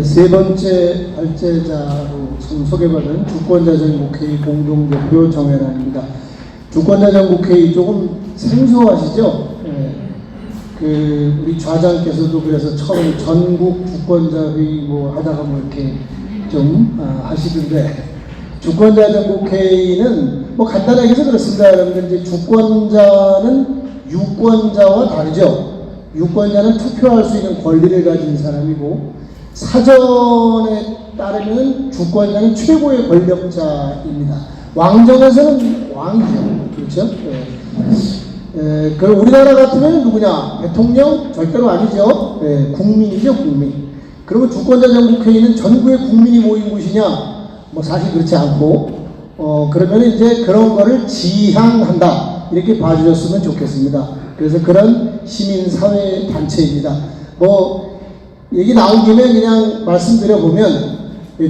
세 번째 발제자로 지금 소개받은 주권자정국회의 공동대표 정혜란입니다. 주권자정국회의 조금 생소하시죠? 우리 좌장께서도 그래서 처음 전국 주권자회의 뭐 하다가 뭐 이렇게 좀 하시던데, 주권자정국회의는 뭐 간단하게 해서 그렇습니다. 여러분들 이제 주권자는 유권자와 다르죠. 유권자는 투표할 수 있는 권리를 가진 사람이고, 사전에 따르면 주권자는 최고의 권력자입니다. 왕정에서는 왕이죠. 그렇죠? 우리나라 같으면 누구냐? 대통령? 절대로 아니죠. 국민이죠, 국민. 그러면 주권자정국회의는 전국의 국민이 모인 곳이냐? 뭐 사실 그렇지 않고, 그러면 이제 그런 거를 지향한다. 이렇게 봐주셨으면 좋겠습니다. 그래서 그런 시민사회 단체입니다. 뭐, 얘기 나온 김에 그냥 말씀드려보면,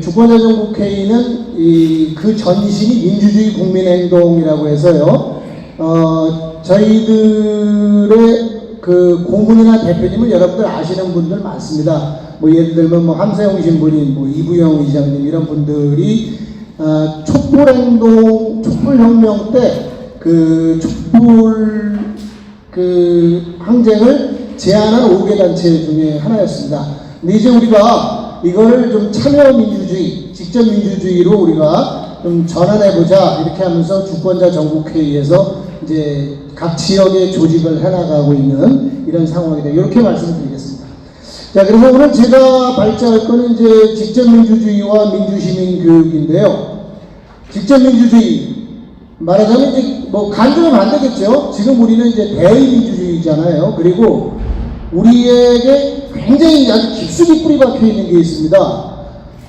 주권자정국회의는 그 전신이 민주주의 국민행동이라고 해서요, 저희들의 그 고문이나 대표님은 여러분들 아시는 분들 많습니다. 뭐 예를 들면 뭐 함세용 신부님, 뭐 이부영 의장님 이런 분들이 촛불행동, 촛불혁명 때 그 촛불 그 항쟁을 제안한 5개 단체 중에 하나였습니다. 근데 이제 우리가 이거를 좀 참여민주주의, 직접민주주의로 우리가 좀 전환해보자 이렇게 하면서 주권자정국회의에서 이제 각 지역의 조직을 해나가고 있는 이런 상황이다. 이렇게 말씀드리겠습니다. 자, 그래서 오늘 제가 발제할 거는 이제 직접민주주의와 민주시민교육인데요. 직접민주주의 말하자면 이제 뭐 간주는 안 되겠죠. 지금 우리는 이제 대의민주주의잖아요. 그리고 우리에게 굉장히 아주 깊숙이 뿌리 박혀 있는 게 있습니다.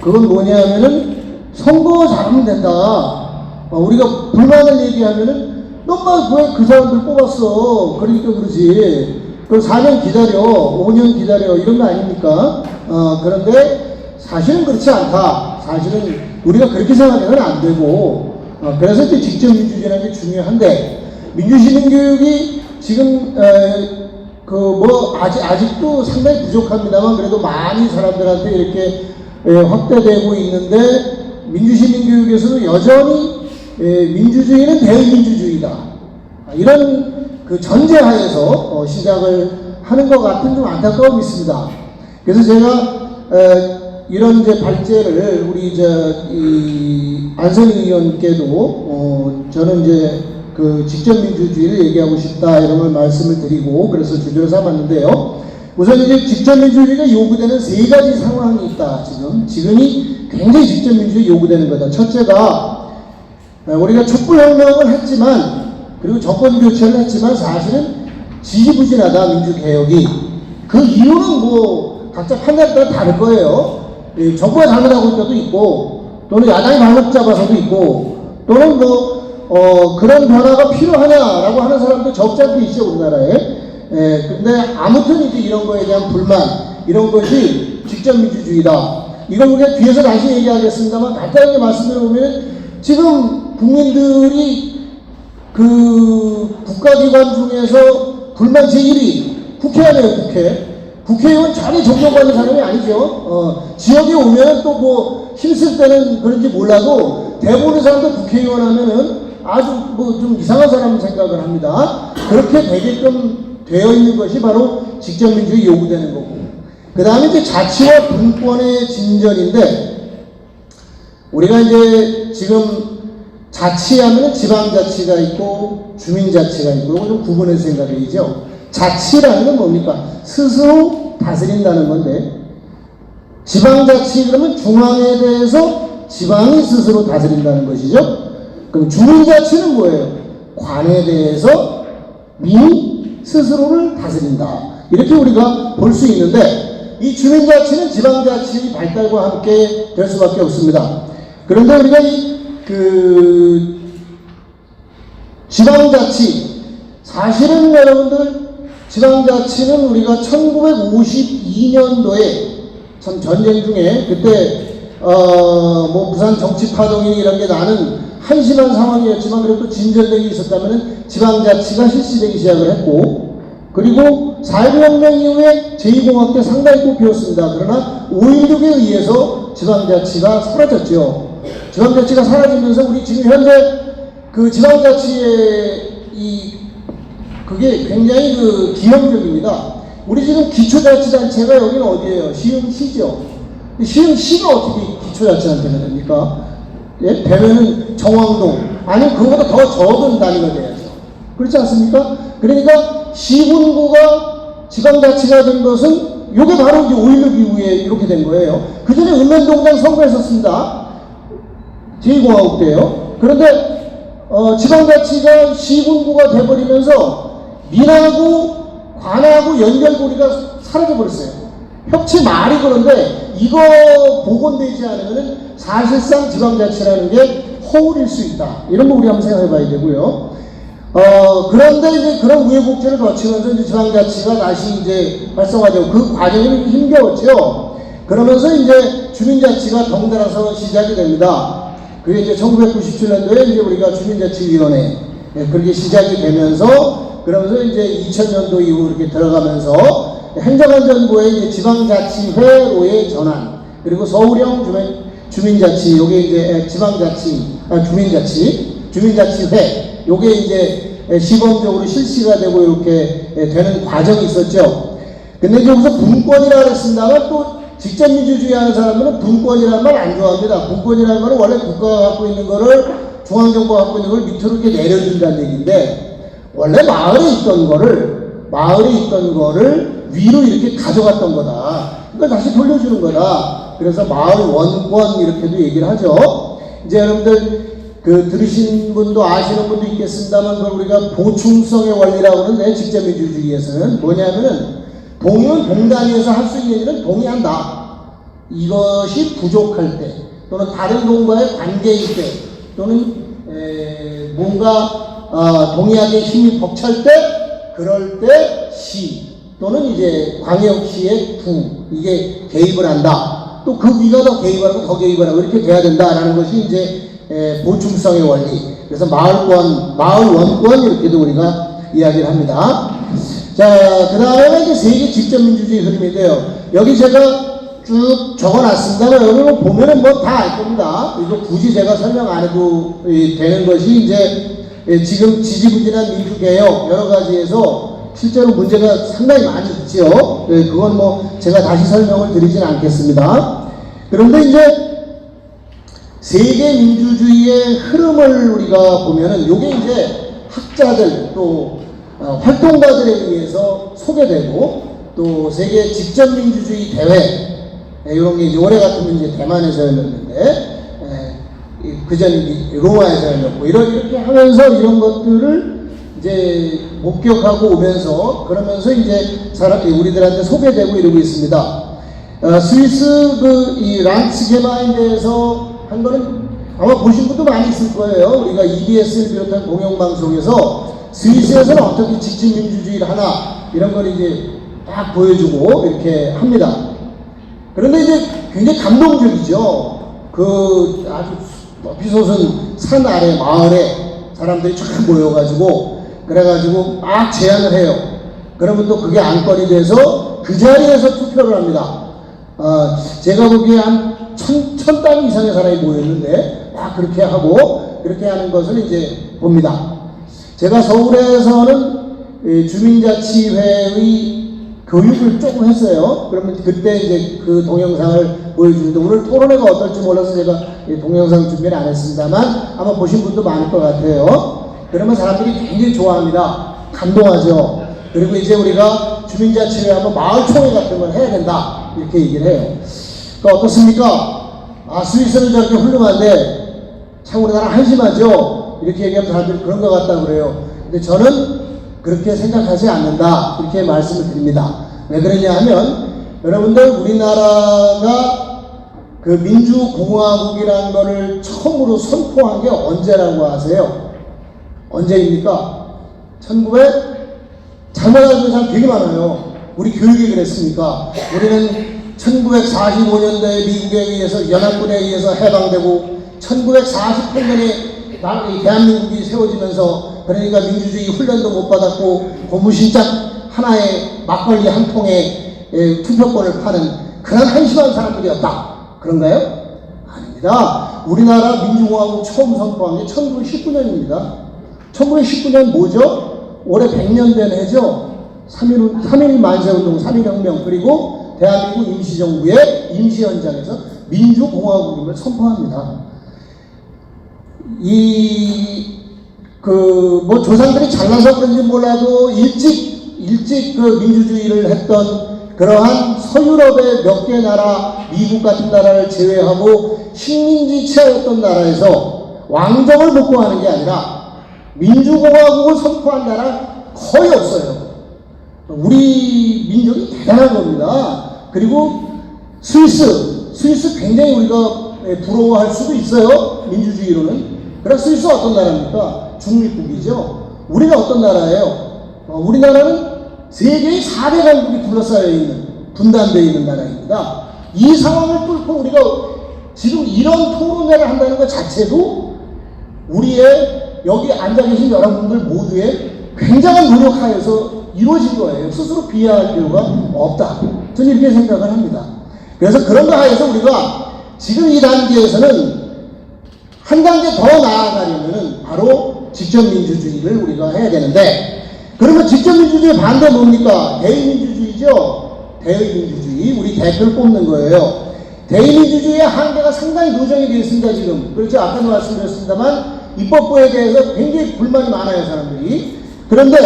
그건 뭐냐면은 선거 잘하면 된다. 우리가 불만을 얘기하면은 너무 왜 그 사람들 뽑았어? 그러니까 그러지. 그럼 4년 기다려, 5년 기다려 이런 거 아닙니까? 그런데 사실은 그렇지 않다. 사실은 우리가 그렇게 생각해서는 안 되고, 그래서 이제 직접민주주의라는 게 중요한데, 민주시민교육이 지금 아직도 상당히 부족합니다만 그래도 많이 사람들한테 이렇게 확대되고 있는데, 민주시민교육에서도 여전히 민주주의는 대의민주주의다. 이런 그 전제하에서 시작을 하는 것 같은 좀 안타까움이 있습니다. 그래서 제가 이런 이제 발제를 우리 안선희 의원께도 저는 이제 그 직접민주주의를 얘기하고 싶다 이런 걸 말씀을 드리고 그래서 주제로 삼았는데요. 우선 이제 직접민주주의가 요구되는 세 가지 상황이 있다. 지금이 굉장히 직접민주주의 요구되는 거다. 첫째가 우리가 촛불혁명을 했지만 그리고 정권교체를 했지만 사실은 지지부진하다. 민주개혁이. 그 이유는 뭐 각자 판단에 따라 다를 거예요. 정부가 잘못하고 있을 때도 있고 또는 야당이 발목 잡아서도 있고 또는 그런 변화가 필요하냐라고 하는 사람도 적지 않게 있죠, 우리나라에. 근데 아무튼 이제 이런 거에 대한 불만, 이런 것이 직접민주주의다. 이걸 우리가 뒤에서 다시 얘기하겠습니다만 간단하게 말씀드려보면 지금 국민들이 그 국가기관 중에서 불만 제1위 국회의원이에요, 국회. 국회의원 전혀 정정받는 사람이 아니죠. 지역에 오면 또 뭐 힘쓸 때는 그런지 몰라도 대부분의 사람들 국회의원 하면은 아주 뭐 좀 이상한 사람 생각을 합니다. 그렇게 되게끔 되어 있는 것이 바로 직접민주주의 요구되는 거고. 그 다음에 이제 자치와 분권의 진전인데, 우리가 이제 지금 자치하면 지방자치가 있고 주민자치가 있고 이거 좀 구분해서 생각해야죠. 자치라는 건 뭡니까? 스스로 다스린다는 건데, 지방자치 그러면 중앙에 대해서 지방이 스스로 다스린다는 것이죠. 그럼 주민자치는 뭐예요? 관에 대해서 민이 스스로를 다스린다. 이렇게 우리가 볼 수 있는데, 이 주민자치는 지방자치 발달과 함께 될 수밖에 없습니다. 그런데 우리가 지방자치, 사실은 여러분들 지방자치는 우리가 1952년도에 참 전쟁 중에 그때 뭐 부산 정치파동이 이런 게 나는 한심한 상황이었지만 그래도 진전력이 있었다면 지방자치가 실시되기 시작을 했고, 그리고 4.19혁명 이후에 제2공화국 때 상당히 꽃피웠습니다. 그러나 5.16에 의해서 지방자치가 사라졌죠. 지방자치가 사라지면서 우리 지금 현재 그 지방자치의 그게 굉장히 기형적입니다. 우리 지금 기초자치단체가 여기는 어디예요? 시흥시죠. 시흥시가 어떻게 기초자치단체가 됩니까? 예? 되면은 정왕동, 아니면 그거보다 더 적은 단위가 돼야죠. 그렇지 않습니까? 그러니까 시군구가 지방자치가 된 것은 이게 바로 이제 5.16 이후에 이렇게 된 거예요. 그 전에 읍면동장 선거했었습니다. 제2공화국 때요. 그런데 지방자치가 시군구가 돼버리면서 민하고 관하고 연결고리가 사라져버렸어요. 협치 말이 그런데 이거 복원되지 않으면 사실상 지방자치라는 게 허울일 수 있다. 이런 거 우리 한번 생각해 봐야 되고요. 그런데 이제 그런 우여곡절을 거치면서 이제 지방자치가 다시 이제 활성화되고 그 과정이 힘겨웠죠. 그러면서 이제 주민자치가 덩달아서 시작이 됩니다. 그게 이제 1997년도에 이제 우리가 주민자치위원회 그렇게 시작이 되면서 그러면서 이제 2000년도 이후 이렇게 들어가면서 행정안전부의 이제 지방자치회로의 전환 그리고 서울형 주민자치 요게 이제 주민자치회 요게 이제 시범적으로 실시가 되고 이렇게 되는 과정이 있었죠. 근데 이제 여기서 분권이라고 했습니다만 또 직접 민주주의 하는 사람들은 분권이라는 말 안 좋아합니다. 분권이라는 말은 원래 국가가 갖고 있는 거를 중앙정부가 갖고 있는 걸 밑으로 이렇게 내려준다는 얘기인데 원래 마을에 있던 거를 위로 이렇게 가져갔던 거다. 그걸 다시 돌려주는 거다. 그래서 마을 원권 이렇게도 얘기를 하죠. 이제 여러분들 들으신 분도 아시는 분도 있겠습니다만 그걸 우리가 보충성의 원리라고 하는데 직접 민주주의에서는 뭐냐면은 동의는 동단위에서 할 수 있는 일은 동의한다. 이것이 부족할 때 또는 다른 동과의 관계일 때 또는 뭔가 동의하기에 힘이 벅찰 때 그럴 때 시 또는 이제 광역시의 구 이게 개입을 한다. 또 그 위가 더 개입을 하고 더 개입을 하고 이렇게 돼야 된다라는 것이 이제 보충성의 원리. 그래서 마을 원권 이렇게도 우리가 이야기를 합니다. 자, 그 다음에 이제 세계 직접 민주주의 흐름인데요. 여기 제가 쭉 적어놨습니다만 여기 보면은 뭐 다 알 겁니다. 이거 굳이 제가 설명 안 해도 되는 것이 이제 지금 지지부진한 민주개혁 여러 가지에서 실제로 문제가 상당히 많이 있죠. 그건 뭐 제가 다시 설명을 드리진 않겠습니다. 그런데 이제 세계 민주주의의 흐름을 우리가 보면은 요게 이제 학자들 또 활동가들에 의해서 소개되고 또 세계 직접 민주주의 대회 이런 게 이제 올해 같으면 이제 대만에서 열렸는데 그전 로마에서 열렸고 이렇게 하면서 이런 것들을 이제 목격하고 오면서 그러면서 이제 우리들한테 소개되고 이러고 있습니다. 스위스 이 란츠게마인드에서 한 거는 아마 보신 분도 많이 있을 거예요. 우리가 EBS를 비롯한 공영방송에서 스위스에서는 어떻게 직접 민주주의를 하나 이런 걸 이제 딱 보여주고 이렇게 합니다. 그런데 이제 굉장히 감동적이죠. 아주 높이 솟은 산 아래 마을에 사람들이 쫙 모여가지고 그래가지고 막 제안을 해요. 그러면 또 그게 안건이 돼서 그 자리에서 투표를 합니다. 제가 보기에 한 1000단 이상의 사람이 모였는데 막 그렇게 하고 그렇게 하는 것을 이제 봅니다. 제가 서울에서는 주민자치회의 교육을 조금 했어요. 그러면 그때 이제 그 동영상을 보여주는데 오늘 토론회가 어떨지 몰라서 제가 동영상 준비를 안 했습니다만 아마 보신 분도 많을 것 같아요. 그러면 사람들이 굉장히 좋아합니다. 감동하죠. 그리고 이제 우리가 주민자치회 하면 마을총회 같은 걸 해야 된다 이렇게 얘기를 해요. 그러니까 어떻습니까? 스위스는 저렇게 훌륭한데 참 우리나라 한심하죠. 이렇게 얘기하면 사람들이 그런 것 같다고 그래요. 근데 저는 그렇게 생각하지 않는다 이렇게 말씀을 드립니다. 왜 그러냐 하면 여러분들 우리나라가 그 민주공화국이라는 거를 처음으로 선포한 게 언제라고 아세요? 언제입니까? 잘못 알고 있는 사람 되게 많아요. 우리 교육이 그랬으니까 우리는 1945년도에 미국에 의해서 연합군에 의해서 해방되고 1948년에 대한민국이 세워지면서 그러니까 민주주의 훈련도 못 받았고 고무신짝 하나의 막걸리 한 통에 투표권을 파는 그런 한심한 사람들이었다. 그런가요? 아닙니다. 우리나라 민주공화국 처음 선포한 게 1919년입니다. 1919년 뭐죠? 올해 100년 된 해죠. 3.1 만세운동, 3.1혁명, 그리고 대한민국 임시정부의 임시현장에서 민주공화국임을 선포합니다. 뭐 조상들이 잘나서 그런지 몰라도 일찍 그 민주주의를 했던 그러한 서유럽의 몇 개 나라, 미국 같은 나라를 제외하고 식민지 치하였던 나라에서 왕정을 복구하는 게 아니라 민주공화국을 선포한 나라 거의 없어요. 우리 민족이 대단한 겁니다. 그리고 스위스 굉장히 우리가 부러워할 수도 있어요. 민주주의로는. 그럼 스위스 어떤 나라입니까? 중립국이죠. 우리는 어떤 나라예요? 우리나라는 세계의 4대 강국이 둘러싸여 있는, 분단되어 있는 나라입니다. 이 상황을 뚫고 우리가 지금 이런 토론회를 한다는 것 자체도 우리의 여기 앉아 계신 여러분들 모두의 굉장한 노력하에서 이루어진 거예요. 스스로 비하할 필요가 없다. 저는 이렇게 생각을 합니다. 그래서 그런 거 하에서 우리가 지금 이 단계에서는 한 단계 더 나아가려면 바로 직접민주주의를 우리가 해야 되는데, 그러면 직접민주주의 반대 뭡니까? 대의민주주의죠. 대의민주주의. 우리 대표를 뽑는 거예요. 대의민주주의의 한계가 상당히 노정이 되어 있습니다. 지금. 그렇죠. 아까도 말씀드렸습니다만 입법부에 대해서 굉장히 불만이 많아요. 사람들이. 그런데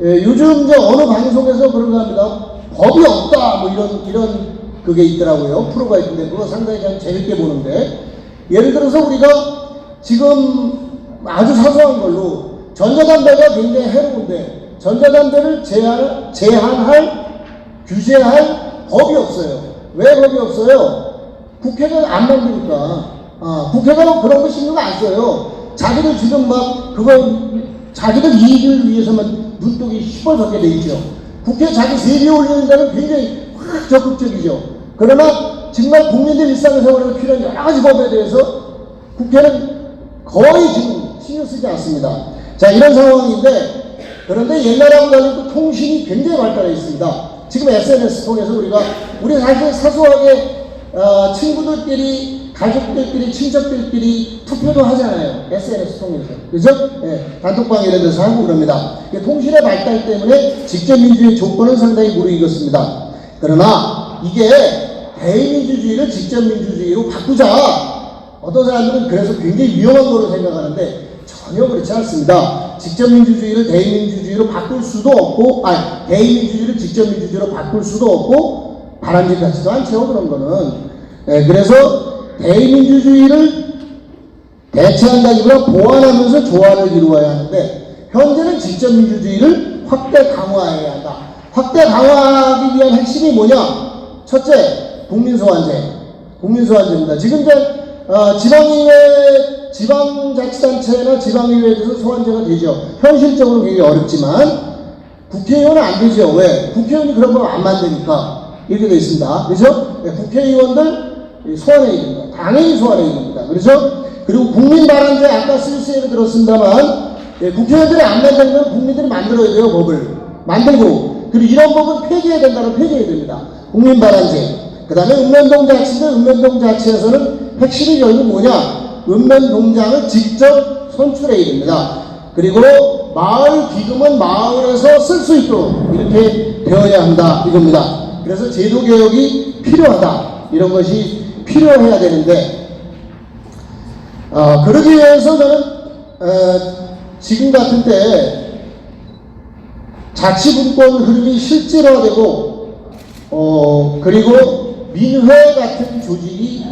요즘 어느 방송에서 그런가 합니다. 법이 없다 뭐 이런 그게 있더라고요. 프로가 있는데 그거 상당히 그냥 재밌게 보는데, 예를 들어서 우리가 지금 아주 사소한 걸로 전자담배가 굉장히 해로운데 전자담배를 규제할 법이 없어요. 왜 법이 없어요? 국회가 안 만드니까. 국회가 그런 거 신경 안 써요. 자기들 지금 막 자기들 이익을 위해서만 눈독이 시뻘겋게 돼 있죠. 국회 자기 세비 올리는 데는 굉장히 확 적극적이죠. 그러나 정말 국민들 일상생활에 필요한 여러 가지 법에 대해서 국회는 거의 지금 신경 쓰지 않습니다. 자, 이런 상황인데, 그런데 옛날하고 달리 또 통신이 굉장히 발달해 있습니다. 지금 SNS 통해서 우리 사실 사소하게 친구들끼리, 가족들끼리, 친척들끼리 투표도 하잖아요. SNS 통해서. 그죠? 예, 단톡방 이런 데서 하고 그럽니다. 통신의 발달 때문에 직접민주주의 조건은 상당히 무르익었습니다. 그러나 이게 대의민주주의를 직접민주주의로 바꾸자. 어떤 사람들은 그래서 굉장히 위험한 거로 생각하는데 전혀 그렇지 않습니다. 직접민주주의를 대의민주주의로 바꿀 수도 없고, 대의민주주의를 직접민주주의로 바꿀 수도 없고, 바람직 같지도 않죠, 그런 거는. 그래서 대의민주주의를 대체한다기보다 보완하면서 조화를 이루어야 하는데, 현재는 직접민주주의를 확대 강화해야 한다. 확대 강화하기 위한 핵심이 뭐냐? 첫째, 국민소환제입니다. 지금 지방자치단체나 지방의회에서 소환제가 되죠. 현실적으로 굉장히 어렵지만 국회의원은 안 되죠. 왜? 국회의원이 그런 걸 안 만드니까 이렇게 되어 있습니다. 그래서 국회의원들 소환해야 됩니다. 당연히 소환해야 됩니다. 그래서 그리고 국민발안제, 아까 스위스에도 들었습니다만 국회의원들이 안 만들면 국민들이 만들어야 돼요. 법을 만들고, 그리고 이런 법은 폐기해야 된다면 폐기해야 됩니다. 국민발안제. 그 다음에 읍면동자치인데, 읍면동자치에서는 핵심이 결국 뭐냐? 읍면동장을 직접 선출해야 됩니다. 그리고 마을 기금은 마을에서 쓸 수 있도록 이렇게 되어야 한다, 이겁니다. 그래서 제도개혁이 필요하다, 이런 것이 필요해야 되는데, 그러기 위해서 저는 지금 같은 때 자치분권 흐름이 실제화되고, 그리고 민회 같은 조직이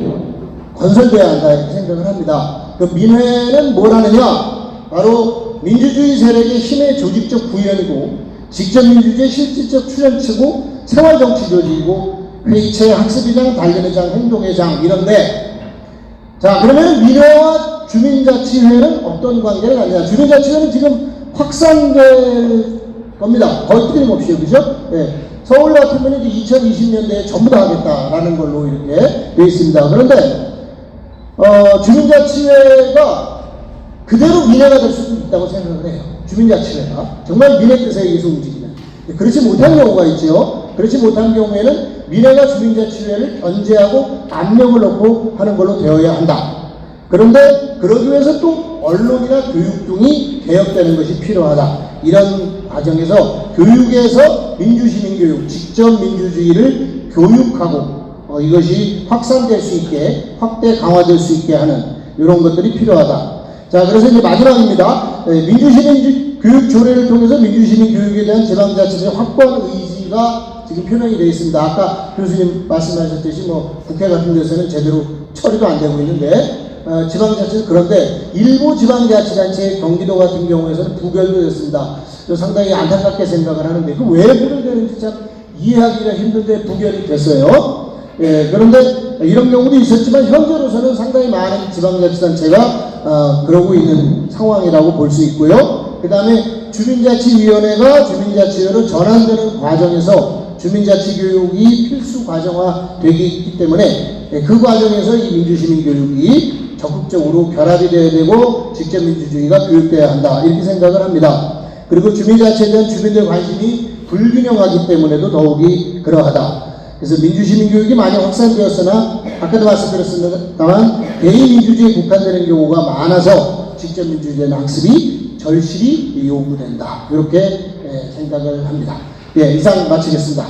건설돼야 한다, 이렇게 생각을 합니다. 그 민회는 뭘 하느냐? 바로 민주주의 세력의 힘의 조직적 구현이고, 직접민주주의 실질적 출연체고, 생활정치 조직이고, 회의체, 학습위장, 단련회장, 행동회장, 이런데, 자, 그러면 민회와 주민자치회는 어떤 관계를 갖느냐? 주민자치회는 지금 확산될 겁니다. 거의 틀림없이요. 그죠? 네. 서울 같으면 이제 2020년대에 전부 다 하겠다라는 걸로 이렇게 되어 있습니다. 그런데 주민자치회가 그대로 민회가 될 수도 있다고 생각을 해요. 주민자치회가 정말 민회 뜻에 의해서 움직이면. 그렇지 못한 경우가 있죠. 그렇지 못한 경우에는 민회가 주민자치회를 견제하고 압력을 넣고 하는 걸로 되어야 한다. 그런데 그러기 위해서 또 언론이나 교육 등이 개혁되는 것이 필요하다. 이런 과정에서 교육에서 민주시민교육, 직접 민주주의를 교육하고 이것이 확산될 수 있게, 확대 강화될 수 있게 하는 이런 것들이 필요하다. 자, 그래서 이제 마지막입니다. 민주시민 교육 조례를 통해서 민주시민 교육에 대한 지방자치의 확보한 의지가 지금 표명이 되어 있습니다. 아까 교수님 말씀하셨듯이 뭐 국회 같은 데서는 제대로 처리도 안 되고 있는데 지방자치는 그런데 일부 지방자치단체의 경기도 같은 경우에서는 부결도 됐습니다. 상당히 안타깝게 생각을 하는데 그 왜 부결되는지 참 이해하기가 힘든데 부결이 됐어요. 예, 그런데 이런 경우도 있었지만 현재로서는 상당히 많은 지방자치단체가 그러고 있는 상황이라고 볼 수 있고요. 그 다음에 주민자치위원회가 주민자치회로 전환되는 과정에서 주민자치교육이 필수 과정화 되기 때문에 그 과정에서 이 민주시민교육이 적극적으로 결합이 되어야 되고 직접민주주의가 교육되어야 한다. 이렇게 생각을 합니다. 그리고 주민자치에 대한 주민들 관심이 불균형하기 때문에도 더욱이 그러하다. 그래서 민주시민교육이 많이 확산되었으나 아까도 말씀드렸습니다만 개인민주주의에 국한되는 경우가 많아서 직접민주주의에 대한 학습이 절실히 요구된다. 이렇게 생각을 합니다. 예, 이상 마치겠습니다.